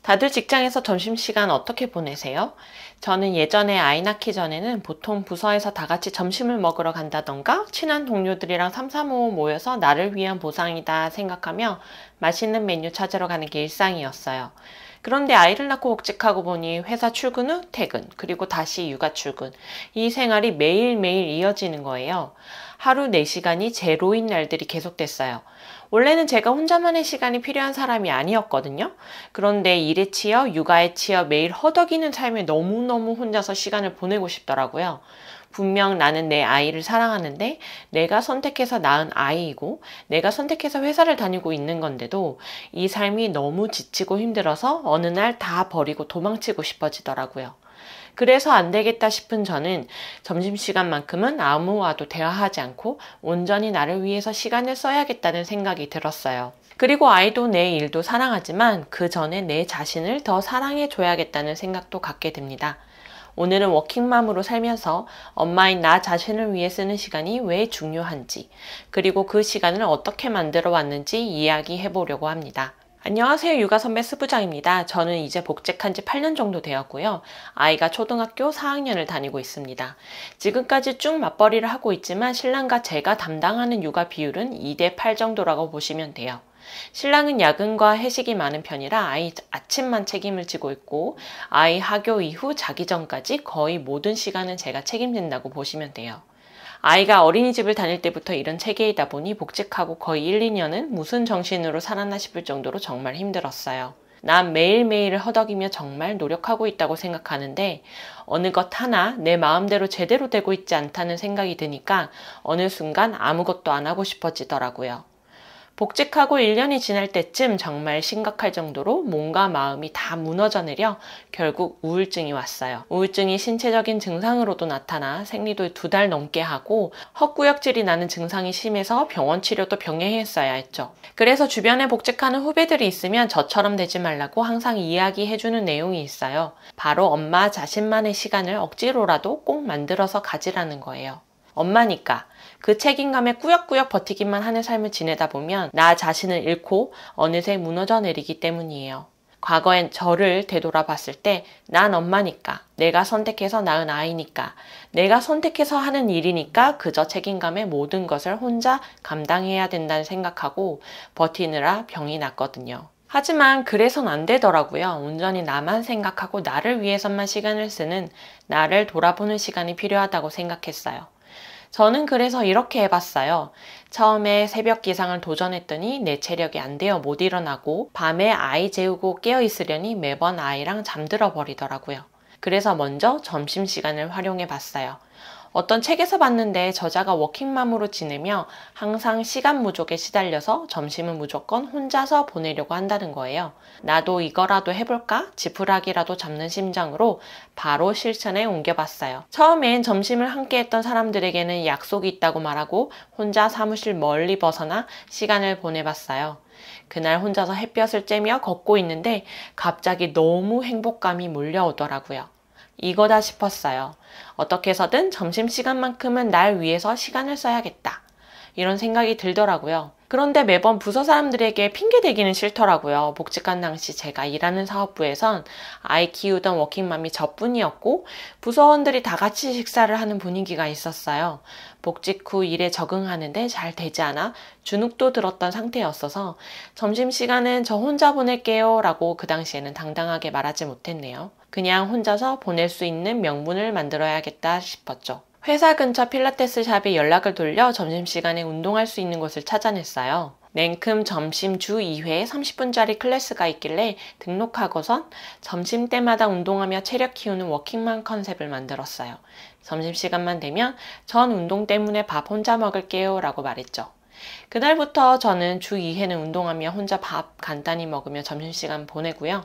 다들 직장에서 점심시간 어떻게 보내세요? 저는 예전에 아이 낳기 전에는 보통 부서에서 다 같이 점심을 먹으러 간다던가 친한 동료들이랑 삼삼오오 모여서 나를 위한 보상이다 생각하며 맛있는 메뉴 찾으러 가는 게 일상이었어요. 그런데 아이를 낳고 복직하고 보니 회사 출근 후 퇴근, 그리고 다시 육아 출근. 이 생활이 매일매일 이어지는 거예요. 하루 4시간이 제로인 날들이 계속됐어요. 원래는 제가 혼자만의 시간이 필요한 사람이 아니었거든요. 그런데 일에 치여, 육아에 치여 매일 허덕이는 삶에 너무너무 혼자서 시간을 보내고 싶더라고요. 분명 나는 내 아이를 사랑하는데 내가 선택해서 낳은 아이이고 내가 선택해서 회사를 다니고 있는 건데도 이 삶이 너무 지치고 힘들어서 어느 날 다 버리고 도망치고 싶어지더라고요. 그래서 안 되겠다 싶은 저는 점심시간만큼은 아무와도 대화하지 않고 온전히 나를 위해서 시간을 써야겠다는 생각이 들었어요. 그리고 아이도 내 일도 사랑하지만 그 전에 내 자신을 더 사랑해줘야겠다는 생각도 갖게 됩니다. 오늘은 워킹맘으로 살면서 엄마인 나 자신을 위해 쓰는 시간이 왜 중요한지, 그리고 그 시간을 어떻게 만들어 왔는지 이야기해 보려고 합니다. 안녕하세요. 육아선배 스부장입니다. 저는 이제 복직한 지 8년 정도 되었고요. 아이가 초등학교 4학년을 다니고 있습니다. 지금까지 쭉 맞벌이를 하고 있지만 신랑과 제가 담당하는 육아 비율은 2대8 정도라고 보시면 돼요. 신랑은 야근과 회식이 많은 편이라 아이 아침만 책임을 지고 있고 아이 하교 이후 자기 전까지 거의 모든 시간은 제가 책임진다고 보시면 돼요. 아이가 어린이집을 다닐 때부터 이런 체계이다 보니 복직하고 거의 1, 2년은 무슨 정신으로 살았나 싶을 정도로 정말 힘들었어요. 난 매일매일을 허덕이며 정말 노력하고 있다고 생각하는데 어느 것 하나 내 마음대로 제대로 되고 있지 않다는 생각이 드니까 어느 순간 아무것도 안 하고 싶어지더라고요. 복직하고 1년이 지날 때쯤 정말 심각할 정도로 몸과 마음이 다 무너져 내려 결국 우울증이 왔어요. 우울증이 신체적인 증상으로도 나타나 생리도 2달 넘게 하고 헛구역질이 나는 증상이 심해서 병원 치료도 병행했어야 했죠. 그래서 주변에 복직하는 후배들이 있으면 저처럼 되지 말라고 항상 이야기해주는 내용이 있어요. 바로 엄마 자신만의 시간을 억지로라도 꼭 만들어서 가지라는 거예요. 엄마니까 그 책임감에 꾸역꾸역 버티기만 하는 삶을 지내다 보면 나 자신을 잃고 어느새 무너져 내리기 때문이에요. 과거엔 저를 되돌아봤을 때 난 엄마니까, 내가 선택해서 낳은 아이니까, 내가 선택해서 하는 일이니까 그저 책임감에 모든 것을 혼자 감당해야 된다는 생각하고 버티느라 병이 났거든요. 하지만 그래선 안 되더라고요. 온전히 나만 생각하고 나를 위해서만 시간을 쓰는 나를 돌아보는 시간이 필요하다고 생각했어요. 저는 그래서 이렇게 해봤어요. 처음에 새벽 기상을 도전했더니 내 체력이 안 되어 못 일어나고 밤에 아이 재우고 깨어 있으려니 매번 아이랑 잠들어 버리더라고요. 그래서 먼저 점심시간을 활용해 봤어요. 어떤 책에서 봤는데 저자가 워킹맘으로 지내며 항상 시간 부족에 시달려서 점심은 무조건 혼자서 보내려고 한다는 거예요. 나도 이거라도 해볼까? 지푸라기라도 잡는 심정으로 바로 실천에 옮겨봤어요. 처음엔 점심을 함께 했던 사람들에게는 약속이 있다고 말하고 혼자 사무실 멀리 벗어나 시간을 보내봤어요. 그날 혼자서 햇볕을 쬐며 걷고 있는데 갑자기 너무 행복감이 몰려오더라고요. 이거다 싶었어요. 어떻게 해서든 점심시간만큼은 날 위해서 시간을 써야겠다. 이런 생각이 들더라고요. 그런데 매번 부서 사람들에게 핑계대기는 싫더라고요. 복직한 당시 제가 일하는 사업부에선 아이 키우던 워킹맘이 저뿐이었고 부서원들이 다 같이 식사를 하는 분위기가 있었어요. 복직 후 일에 적응하는데 잘 되지 않아 주눅도 들었던 상태였어서 점심시간은 저 혼자 보낼게요 라고 그 당시에는 당당하게 말하지 못했네요. 그냥 혼자서 보낼 수 있는 명분을 만들어야겠다 싶었죠. 회사 근처 필라테스 샵에 연락을 돌려 점심시간에 운동할 수 있는 곳을 찾아냈어요. 냉큼 점심 주 2회 30분짜리 클래스가 있길래 등록하고선 점심때마다 운동하며 체력 키우는 워킹맘 컨셉을 만들었어요. 점심시간만 되면 전 운동 때문에 밥 혼자 먹을게요 라고 말했죠. 그날부터 저는 주 2회는 운동하며 혼자 밥 간단히 먹으며 점심시간 보내고요.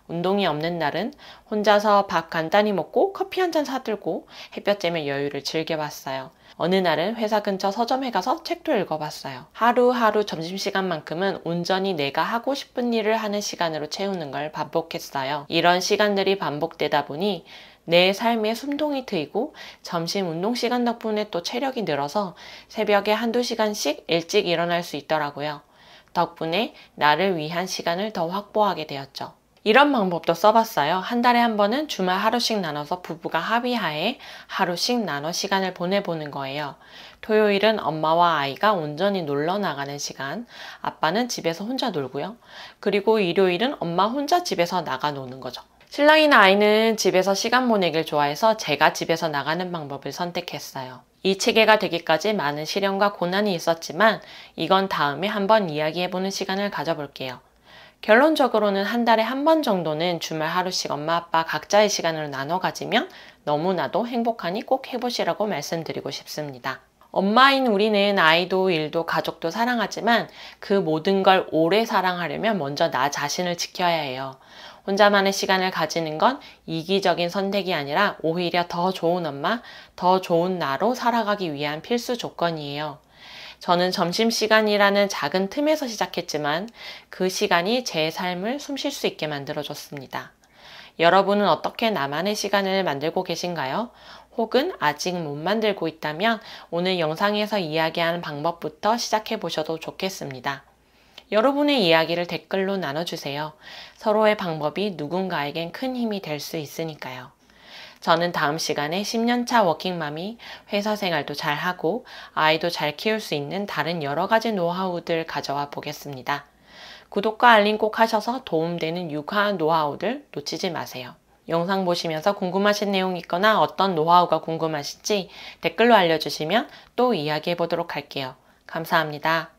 운동이 없는 날은 혼자서 밥 간단히 먹고 커피 한 잔 사들고 햇볕 쬐며 여유를 즐겨봤어요. 어느 날은 회사 근처 서점에 가서 책도 읽어봤어요. 하루하루 점심시간만큼은 온전히 내가 하고 싶은 일을 하는 시간으로 채우는 걸 반복했어요. 이런 시간들이 반복되다 보니 내 삶에 숨통이 트이고 점심 운동 시간 덕분에 또 체력이 늘어서 새벽에 1~2시간씩 일찍 일어날 수 있더라고요. 덕분에 나를 위한 시간을 더 확보하게 되었죠. 이런 방법도 써봤어요. 한 달에 한 번은 주말 하루씩 나눠서 부부가 합의하에 하루씩 나눠 시간을 보내보는 거예요. 토요일은 엄마와 아이가 온전히 놀러 나가는 시간, 아빠는 집에서 혼자 놀고요. 그리고 일요일은 엄마 혼자 집에서 나가 노는 거죠. 신랑이나 아이는 집에서 시간 보내길 좋아해서 제가 집에서 나가는 방법을 선택했어요. 이 체계가 되기까지 많은 시련과 고난이 있었지만 이건 다음에 한번 이야기해보는 시간을 가져볼게요. 결론적으로는 한 달에 한 번 정도는 주말 하루씩 엄마 아빠 각자의 시간을 나눠 가지면 너무나도 행복하니 꼭 해보시라고 말씀드리고 싶습니다. 엄마인 우리는 아이도 일도 가족도 사랑하지만 그 모든 걸 오래 사랑하려면 먼저 나 자신을 지켜야 해요. 혼자만의 시간을 가지는 건 이기적인 선택이 아니라 오히려 더 좋은 엄마, 더 좋은 나로 살아가기 위한 필수 조건이에요. 저는 점심시간이라는 작은 틈에서 시작했지만 그 시간이 제 삶을 숨쉴 수 있게 만들어줬습니다. 여러분은 어떻게 나만의 시간을 만들고 계신가요? 혹은 아직 못 만들고 있다면 오늘 영상에서 이야기하는 방법부터 시작해 보셔도 좋겠습니다. 여러분의 이야기를 댓글로 나눠주세요. 서로의 방법이 누군가에겐 큰 힘이 될 수 있으니까요. 저는 다음 시간에 10년차 워킹맘이 회사 생활도 잘하고 아이도 잘 키울 수 있는 다른 여러 가지 노하우들 가져와 보겠습니다. 구독과 알림 꼭 하셔서 도움되는 육아한 노하우들 놓치지 마세요. 영상 보시면서 궁금하신 내용이 있거나 어떤 노하우가 궁금하신지 댓글로 알려주시면 또 이야기해 보도록 할게요. 감사합니다.